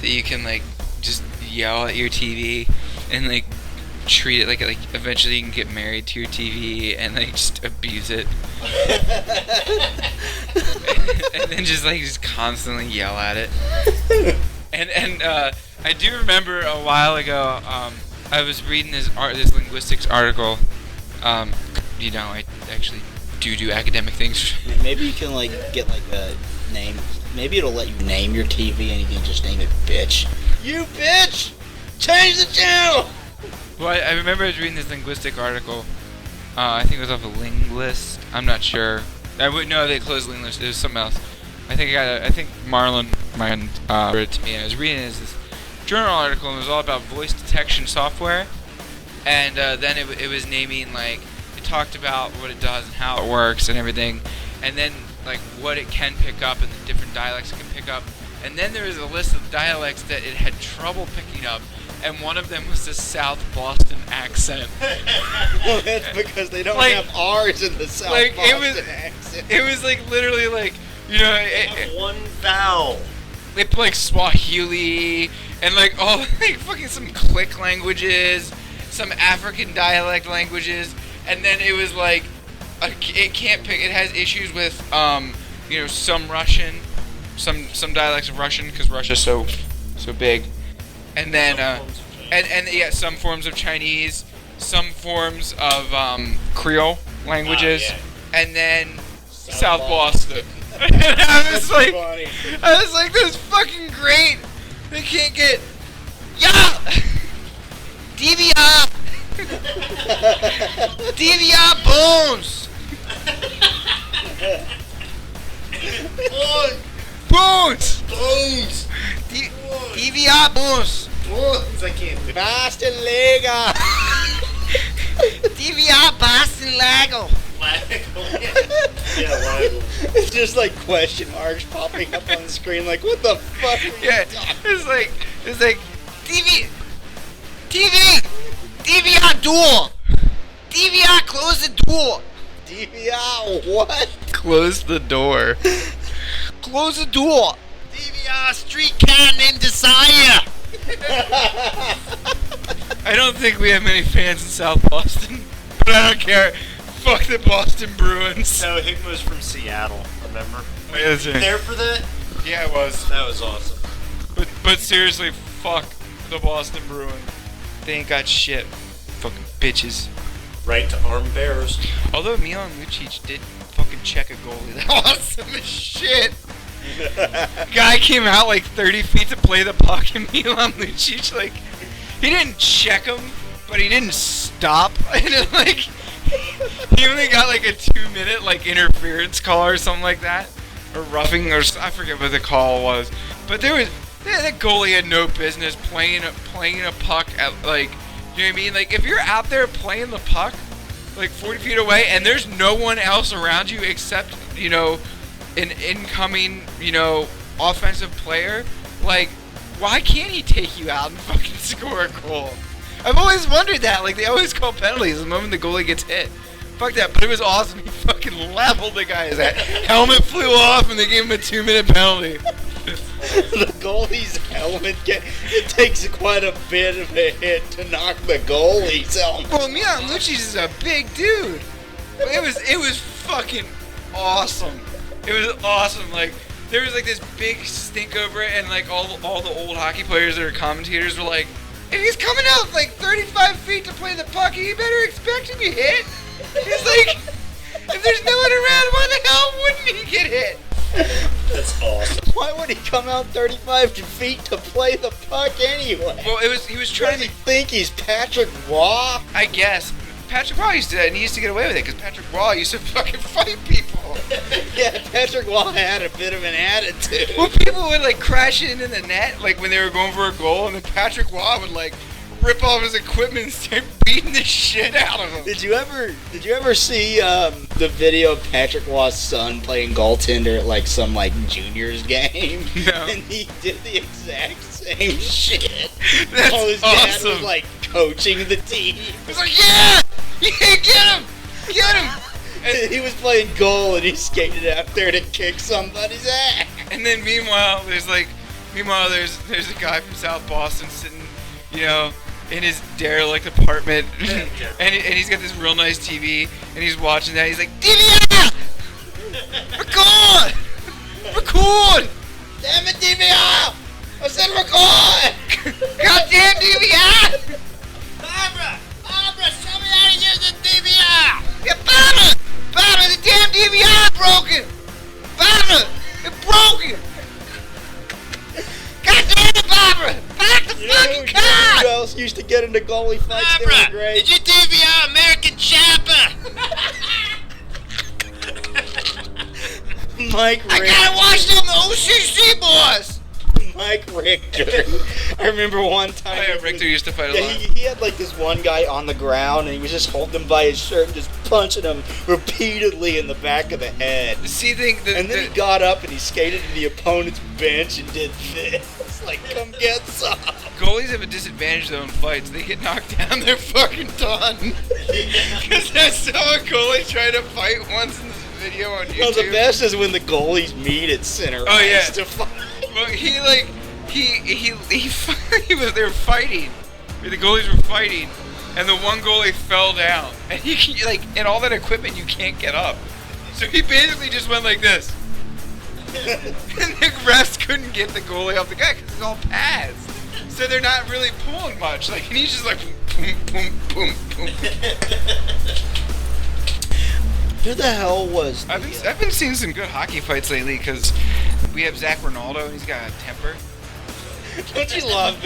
that you can like just yell at your TV and like treat it like eventually you can get married to your TV and like just abuse it. and then just constantly yell at it. And I do remember a while ago I was reading this linguistics article. I actually do academic things. Maybe you can like get like a name. Maybe it'll let you name your TV and you can just name it bitch. You bitch! Change the channel! Well, I remember I was reading this linguistic article. I think it was off of Linguist. I'm not sure. I wouldn't know they closed Linguist. It was something else. I think Marlon read it to me. I was reading it as this journal article, and it was all about voice detection software. And then it was naming like it talked about what it does and how it works and everything, and then like what it can pick up and the different dialects it can pick up. And then there was a list of dialects that it had trouble picking up. And one of them was the South Boston accent. Well, that's because they don't Like- have R's in the South like, it Boston was- accent. It was like literally like, you know, Have one vowel. they put like Swahili and like all like fucking some click languages, some African dialect languages, and then it was like it can't pick. It has issues with some Russian, some dialects of Russian because Russia's so big, and then and some forms of Chinese, some forms of Creole languages, yeah. and then South Boston. And I was like, funny. this is fucking great. They can't get DVR DVR bones. Bones. DVR bones. I can't do Boston Lega! DVR Boston Lago. It's just like question marks popping up on the screen like, what the fuck are you Yeah, talking it's like DVR door. DVR close the door. DVR what? Close the door. Close the door. DVR streetcar named Desire. I don't think we have many fans in South Boston, but I don't care. Fuck the Boston Bruins. No, Higma's from Seattle, remember? Oh, yeah, that's You right. there for that? Yeah, it was. That was awesome. But seriously, fuck the Boston Bruins. They ain't got shit. Fucking bitches. Right to arm bears. Although Milan Lucic did fucking check a goalie. That was awesome as shit. Guy came out like 30 feet to play the puck, and Milan Lucic, like, he didn't check him, but he didn't stop. And then, like, he only got like a 2-minute like interference call or something like that, or roughing, or I forget what the call was. But that goalie had no business playing a puck at, like, you know what I mean? Like, if you're out there playing the puck like 40 feet away and there's no one else around you except, you know, an incoming, you know, offensive player, like, why can't he take you out and fucking score a goal? I've always wondered that. Like, they always call penalties the moment the goalie gets hit. Fuck that, but it was awesome. He fucking leveled the guy's head. Helmet flew off and they gave him a 2-minute penalty. The goalie's helmet, it takes quite a bit of a hit to knock the goalie's helmet. Well, Milan Lucic is a big dude. It was fucking awesome. It was awesome. Like, there was like this big stink over it, and like all the old hockey players that are commentators were like, if he's coming out like 35 feet to play the puck, you better expect to be hit. He's like, if there's no one around, why the hell wouldn't he get hit? That's awesome. Why would he come out 35 feet to play the puck anyway? Well, he was What trying does he to, think he's Patrick Waugh? I guess. Patrick Waugh used to do that, and he used to get away with it, because Patrick Waugh used to fucking fight people. Yeah, Patrick Waugh had a bit of an attitude. Well, people would like crash into the net, like when they were going for a goal, and then Patrick Waugh would like rip off his equipment and start beating the shit out of him. Did you ever see the video of Patrick Waugh's son playing goaltender at like some like juniors game? No. And he did the exact same shit. That's While his dad awesome. was like coaching the team. He's like, yeah, get him, get him. And he was playing goal and he skated out there to kick somebody's ass. And then meanwhile, there's a guy from South Boston sitting, you know, in his derelict apartment, and he's got this real nice TV, and he's watching that. He's like, DVR! Record! Damn it, DVR! I said record! Goddamn DVR! Barbara, show me how to use the DVR! Yeah, Barbara, the damn DVR broken! Barbara, it's broken! God damn it, Barbara! Back the fucking Who car! else used to get into goalie fights? They were great. you DVR American Chopper? Mike Richter. I gotta watch them OCC boys! Mike Richter. I remember one time. Richter used to fight a Yeah, lot. he had like this one guy on the ground and he was just holding him by his shirt and just punching him repeatedly in the back of the head. See, And then he got up and he skated to the opponent's bench and did this. Like, come get some. goalies have a disadvantage though in fights. They get knocked down, they're fucking done. Because I saw a goalie try to fight once in this video on YouTube. No, the best is when the goalies meet at center Oh, yeah. ice to fight. Well, they were fighting. The goalies were fighting, and the one goalie fell down, and and all that equipment you can't get up. So he basically just went like this, and the refs couldn't get the goalie off the guy because it's all pads. So they're not really pulling much. Like, and he's just like boom, boom, boom, boom. Who the hell was? I've been seeing some good hockey fights lately because we have Zach Ronaldo and he's got a temper. Don't you love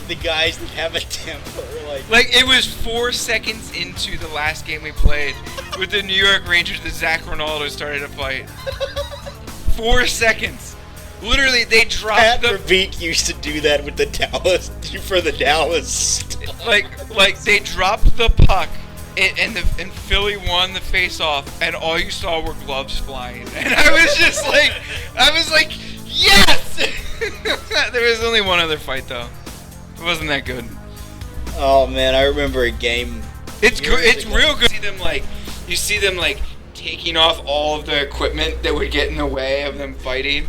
the guys that have a temper? Like it was 4 seconds into the last game we played with the New York Rangers that Zach Ronaldo started a fight. 4 seconds. Literally, they dropped Pat the Verbeek used to do that with the Dallas for the Dallas. like they dropped the puck. And Philly won the face-off, and all you saw were gloves flying. And I was like, yes! There was only one other fight, though. It wasn't that good. Oh man, I remember a game. It's good. It's real good. You see them taking off all of the equipment that would get in the way of them fighting,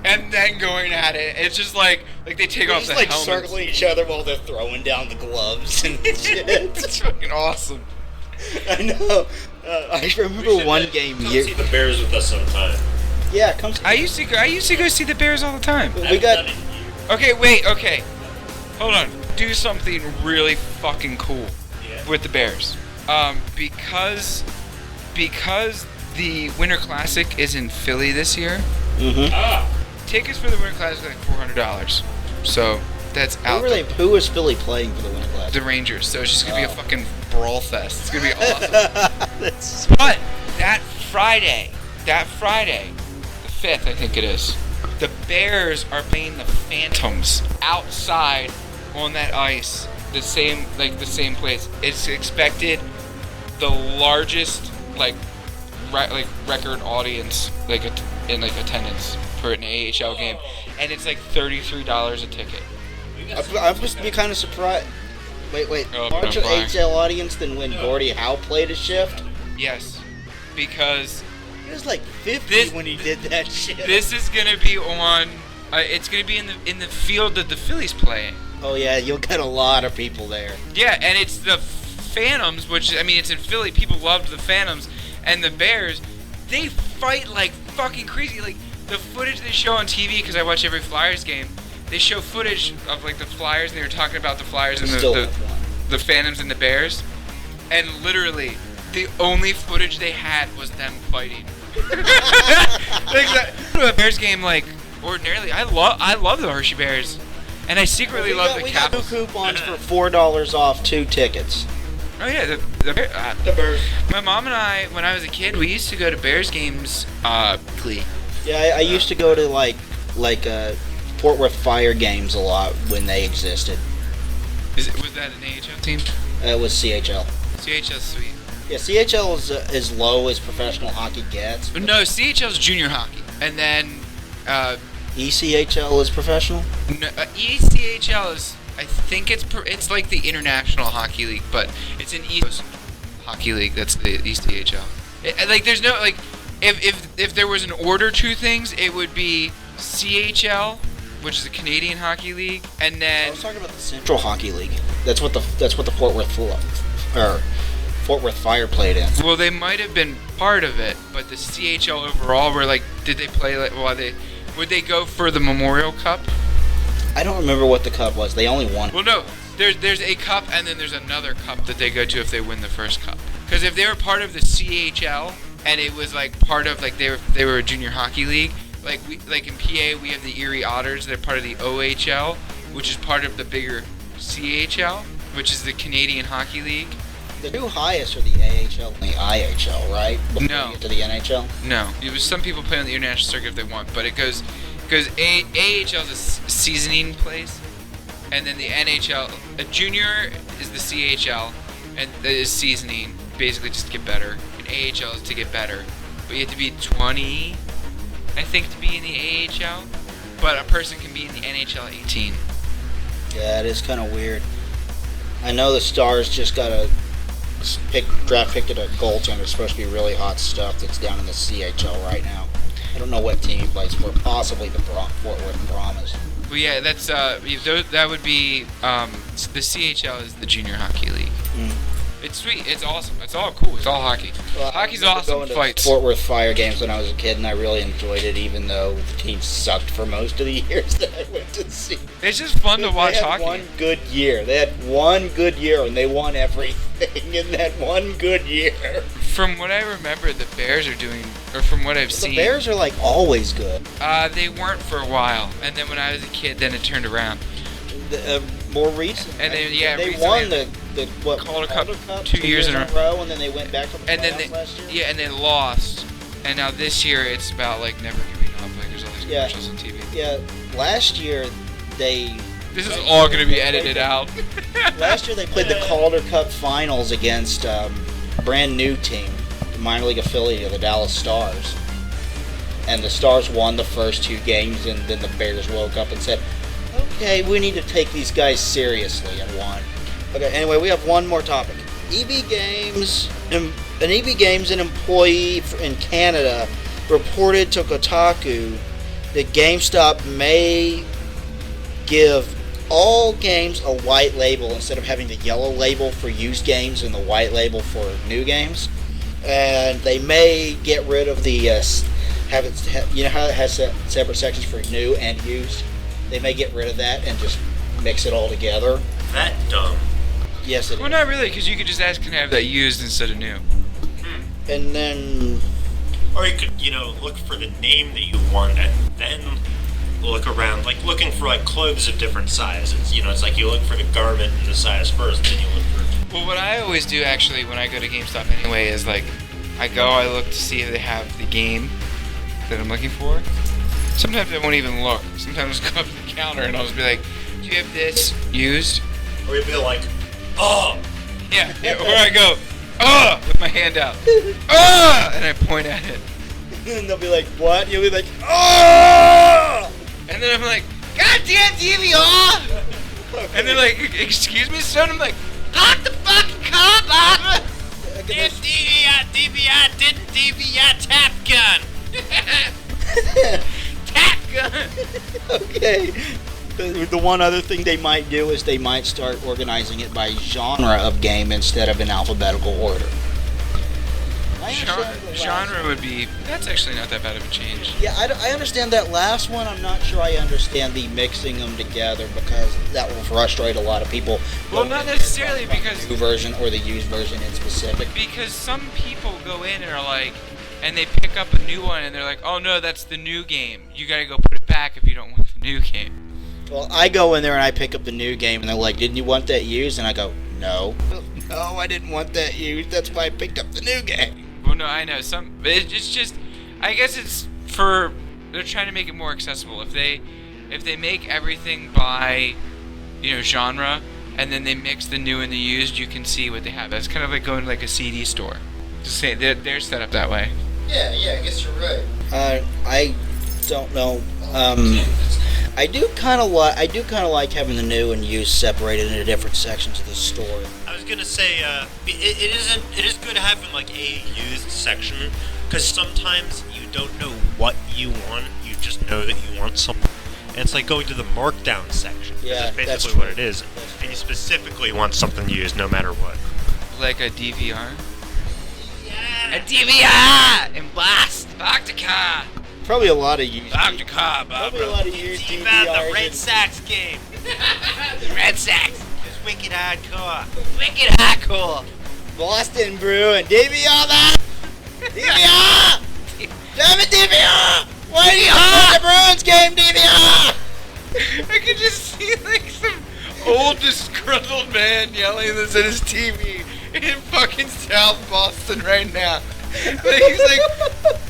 and then going at it. It's just like they take off the helmets. Circling each other while they're throwing down the gloves and shit. It's fucking awesome. I know. I remember one game. Come see the Bears with us sometime. Yeah, come. I used to go see the Bears all the time. We got. Okay, wait. Okay, hold on. Do something really fucking cool with the Bears. Because the Winter Classic is in Philly this year. Mm-hmm. Tickets for the Winter Classic are like $400. So that's out. Who was Philly playing for the Winter Classic? The Rangers. So it's just gonna be a fucking brawl fest. It's gonna be awesome. But that Friday, the 5th, I think it is. The Bears are playing the Phantoms outside on that ice. The same place. It's expected the largest record audience in attendance for an AHL game, and it's like $33 a ticket. I'm supposed to be kind of surprised. Wait. Oh, Larger I'm AHL audience than when Gordie Howe played a shift? Yes, because He was like 50 when he did that shit. this is gonna be on. It's gonna be in the field that the Phillies play. Oh yeah, you'll get a lot of people there. Yeah, and it's the Phantoms, which, I mean, it's in Philly. People loved the Phantoms. And the Bears, they fight like fucking crazy. Like, the footage they show on TV, because I watch every Flyers game, they show footage of, like, the Flyers, and they were talking about the Flyers and the Phantoms and the Bears. And literally, the only footage they had was them fighting. The Bears game, like, ordinarily, I love the Hershey Bears. And I secretly love the Capitals. We got 2 coupons for $4 off 2 tickets. Oh yeah, the Bears. My mom and I, when I was a kid, we used to go to Bears games. Glee. Yeah, I used to go to like Fort Worth Fire games a lot when they existed. Was that an AHL team? It was CHL. CHL's sweet. Yeah, CHL is as low as professional hockey gets. No, CHL's junior hockey, and then ECHL is professional. No, ECHL is. I think it's like the International Hockey League, but it's an East Hockey League. That's the ECHL. There's no if there was an order to things, it would be CHL, which is the Canadian Hockey League, and then I was talking about the Central Hockey League. That's what the Fort Worth Fire played in. Well, they might have been part of it, but the CHL overall were like, did they play would they go for the Memorial Cup? I don't remember what the cup was. They only won. Well, no. There's a cup, and then there's another cup that they go to if they win the first cup. Because if they were part of the CHL, and it was like part of like they were a junior hockey league, like in PA we have the Erie Otters. They're part of the OHL, which is part of the bigger CHL, which is the Canadian Hockey League. The 2 highest are the AHL and the IHL, right? Before No. you get to the NHL. No, it was some people play on the international circuit if they want, but it goes. Because AHL is a seasoning place, and then the NHL, a junior is the CHL, and is seasoning, basically just to get better, and AHL is to get better. But you have to be 20, I think, to be in the AHL, but a person can be in the NHL at 18. Yeah, it is kind of weird. I know the Stars just got a draft picked at a goaltender. It's supposed to be really hot stuff that's down in the CHL right now. I don't know what team he plays for. Possibly the Fort Worth Brahmas. Well, yeah, that's that would be the CHL is the junior hockey league. Mm. It's sweet. It's awesome. It's all cool. It's all hockey. Well, Hockey's I remember awesome. going to Fights. Fort Worth Fire games when I was a kid, and I really enjoyed it, even though the team sucked for most of the years that I went to see. It's just fun to watch They had hockey. one good year. They had one good year, and they won everything in that one good year. From what I remember, the Bears are doing, or from what I've seen, The Bears are like always good. they weren't for a while, and then when I was a kid, then it turned around. More recent. And then, yeah, they recently- won the Calder Cup 2 years in a row, and then they went back to the And then playoffs last year. yeah, and they lost, and now this year it's about like never giving up. Like there's all these Yeah. commercials on TV. Yeah, last year they. This is all gonna be edited out. Last year they played the Calder Cup Finals against a brand new team, the minor league affiliate of the Dallas Stars, and the Stars won the first 2 games, and then the Bears woke up and said, "Okay, we need to take these guys seriously," and won. Okay, anyway, we have one more topic. EB Games, an employee in Canada reported to Kotaku that GameStop may give all games a white label instead of having the yellow label for used games and the white label for new games. And they may get rid of the you know how it has separate sections for new and used. They may get rid of that and just mix it all together. That dumb. Yes, it Well, is. not really, because you could just ask and have that used instead of new. And then Or you could, look for the name that you want and then look around, like looking for like clothes of different sizes. It's like you look for the garment and the size first, then you look for. Well, what I always do actually when I go to GameStop anyway is like, I look to see if they have the game that I'm looking for. Sometimes I won't even look. Sometimes I'll go up to the counter and I'll just be like, do you have this used? Or you'd be like, oh! Yeah, or I go, with my hand out. And I point at it. and they'll be like, what? You'll be like, oh! And then I'm like, goddamn DVR! And they're like, excuse me, son? I'm like, lock the fucking car, Barbara! If DVR didn't DVR Tap Gun! Tap Gun! Okay. The one other thing they might do is they might start organizing it by genre of game instead of in alphabetical order. I understand the last Genre would be, that's actually not that bad of a change. Yeah, I understand that last one. I'm not sure I understand the mixing them together because that will frustrate a lot of people. Well, not necessarily because the new version or the used version in specific. Because some people go in and are like, and they pick up a new one and they're like, oh no, that's the new game. You gotta go put it back if you don't want the new game. Well, I go in there and I pick up the new game and they're like, didn't you want that used? And I go, no. No, I didn't want that used. That's why I picked up the new game. Well, no, I know it's just, I guess it's for, they're trying to make it more accessible. If they make everything by, genre, and then they mix the new and the used, you can see what they have. That's kind of like going to like a CD store. Just saying, they're set up that way. Yeah, I guess you're right. I don't know. I do kind of like having the new and used separated into different sections of the store. I was gonna say, it is good having like a used section, because sometimes you don't know what you want, you just know that you want something. And it's like going to the markdown section. Yeah, that's that's basically what true. it is. And you specifically want something used no matter what. Like a DVR. Yeah. A DVR! And blast! Park the car! Probably a lot of used. Park the car, Probably a lot of used Steve DVRs. out the Red Sox game. The Red Sox! It's wicked hardcore. Wicked hardcore! Boston Brew and DVR that. DVR! Damn it, DVR! Why do you have the Bruins game, DVR? I could just see like some old disgruntled man yelling this at his TV in fucking South Boston right now. Like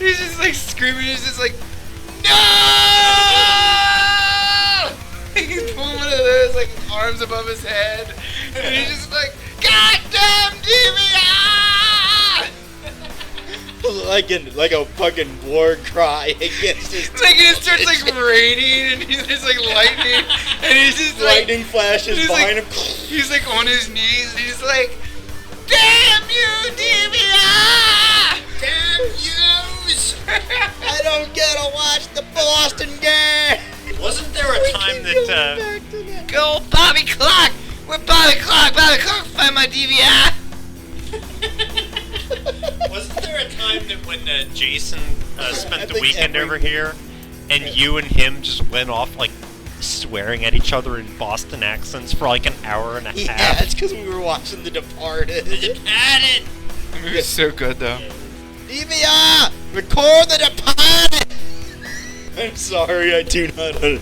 he's just like screaming. He's just like, no! He's pulling one of those like arms above his head, and he's just like, goddamn DVR! Like a fucking war cry against his. Like it starts like raining, and there's like lightning, and he's just like lightning flashes he's behind like, him. He's like on his knees, and he's like, damn you, DVR! Damn yous! I don't get to watch the Boston game. Wasn't there a time that, Go Bobby Clark! With Bobby Clark! Bobby Clark, find my DVR! wasn't there a time that when Jason spent the think weekend over here, and you and him just went off like swearing at each other in Boston accents for like an hour and a Yeah, half? it's because we were watching The Departed. Departed! The movie's so good though. DVR! Record The Departed! I'm sorry, I do not. I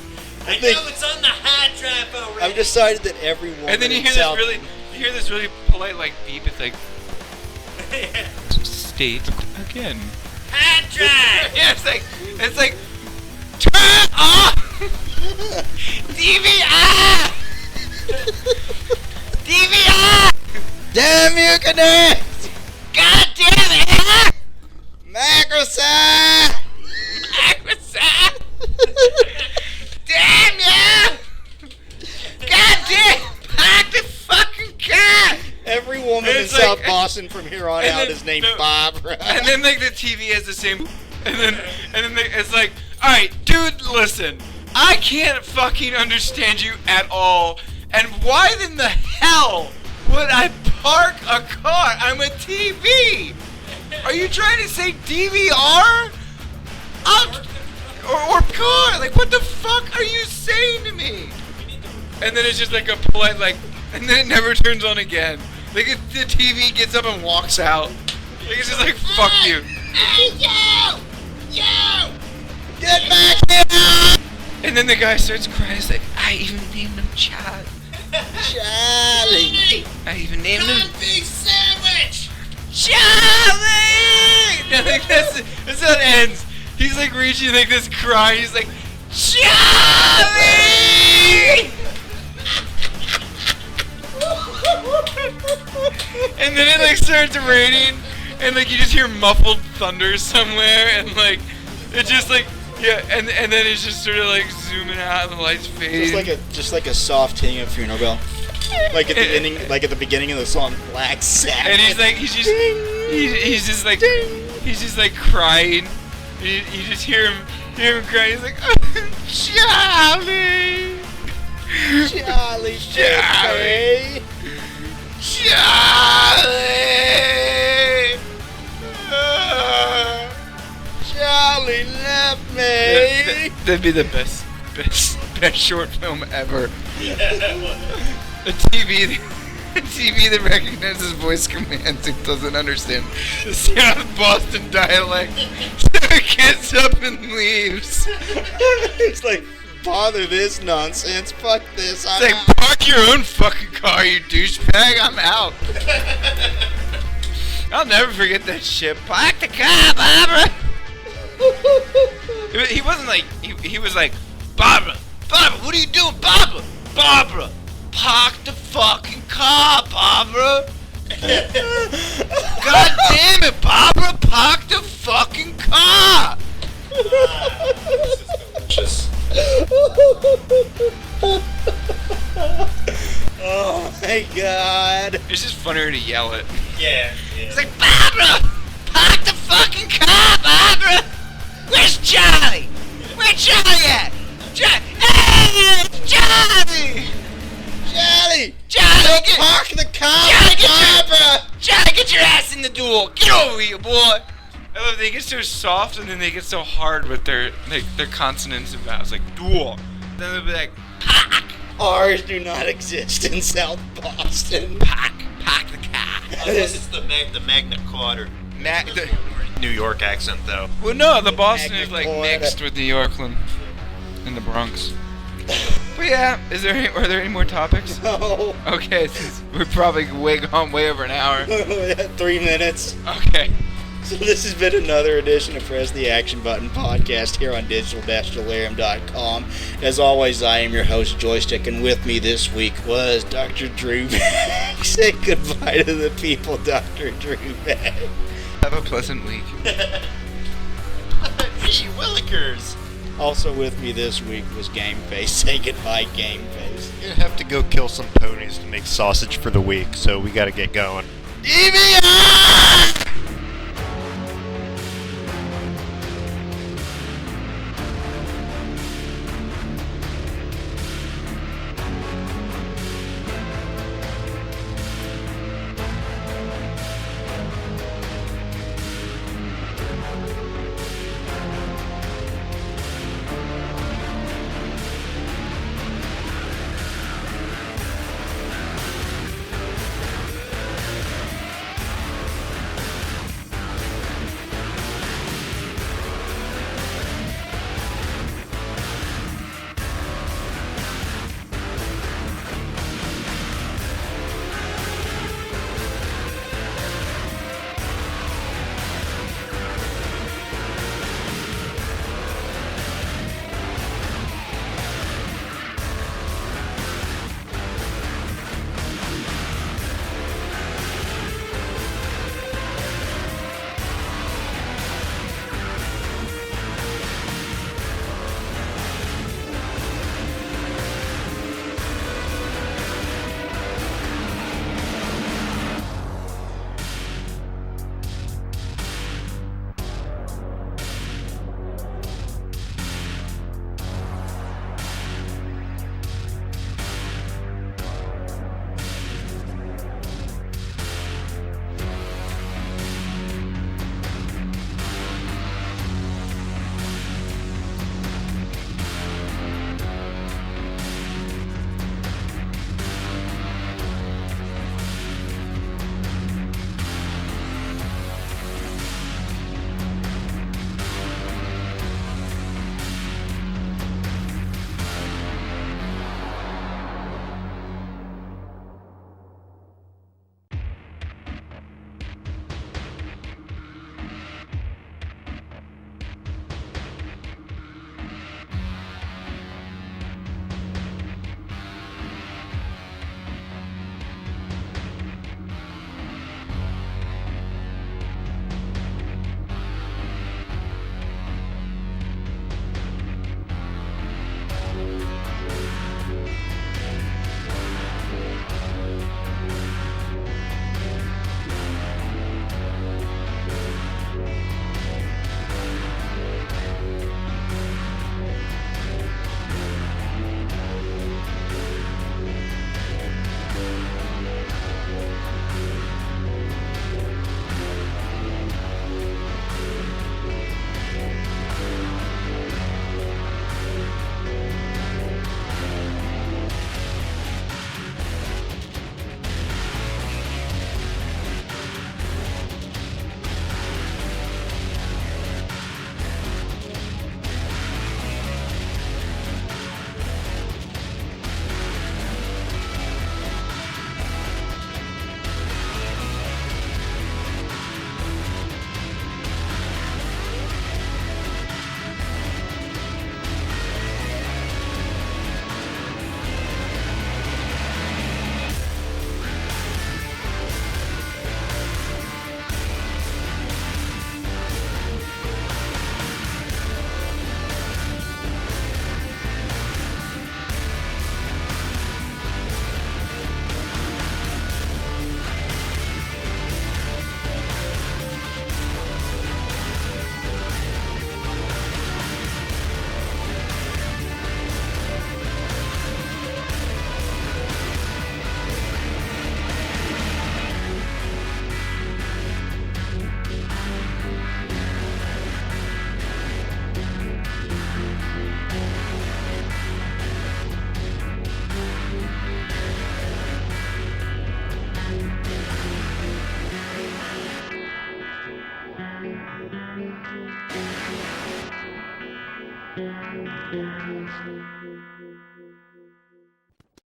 think- know it's on the hard drive already. I've decided that every woman And then you in hear South this really polite like beep. It's like, state again. Hard drive! Yeah, it's like, turn off DVR! DVR! Damn you, Connect! God damn it! Microsoft! Microsoft! Damn you! God damn! Park the fucking car! Every woman in It's South like- Boston from here on and out then- is named no. Barbara. And then like the TV has the same, and then it's like, all right, dude, listen, I can't fucking understand you at all. And why in the hell would I park a car? I'm a TV. Are you trying to say DVR? Or car? Like, what the fuck are you saying to me? And then it's just like a polite, like, and then it never turns on again. Like, the TV gets up and walks out. Like, it's just like, fuck you. Hey, you! Get back here! And then the guy starts crying. He's like, I even named him Chad. Charlie! I even named him Big sandwich! Charlie! And like that's how it ends. He's like reaching like this cry. He's like, Charlie! And then it like starts raining, and like you just hear muffled thunder somewhere, and like it just like yeah, and then it's just sort of like zooming out, and the lights fade. Just like a soft ting of funeral bell. Like at the beginning of the song Black Sabbath. And he's just like crying. You just hear him crying. He's like, Charlie, Charlie, Charlie, Charlie, Charlie left me. That'd be the best short film ever. A TV that recognizes voice commands and doesn't understand the South Boston dialect, so it gets up and leaves. It's like, bother this nonsense. Fuck this. I'm It's like, out. park your own fucking car, you douchebag. I'm out. I'll never forget that shit. Park the car, Barbara. He wasn't like he was like, Barbara, what are you doing, Barbara? Park the fucking car, Barbara. God damn it, Barbara, park the fucking car. Oh my god. It's just funnier to yell it. Yeah. It's like, Barbara, park the fucking car, Barbara. Where's Charlie? Where's Charlie at? Hey, Charlie! Charlie! Charlie, Park the car, Barbara! Charlie, get your ass in the duel! Get over here, boy! I love they get so soft and then they get so hard with their consonants and vowels, like duel. Then they'll be like, Pahk! R's do not exist in South Boston. Pahk the car. Unless it's the Magna Carta. New York accent, though. Well, no, the Boston is like Magna Carta. mixed with New Yorkland and the Bronx. But yeah, are there any more topics? No. Okay, since we're probably gone way over an hour. 3 minutes. Okay. So this has been another edition of Press the Action Button podcast here on digital-delirium.com. As always, I am your host, Joystick, and with me this week was Dr. Drew Bag. Say goodbye to the people, Dr. Drew Bag. Have a pleasant week. Gee willikers. Also with me this week was Game Face. Say goodbye, Game Face. You're gonna have to go kill some ponies to make sausage for the week, so we gotta get going. DVR!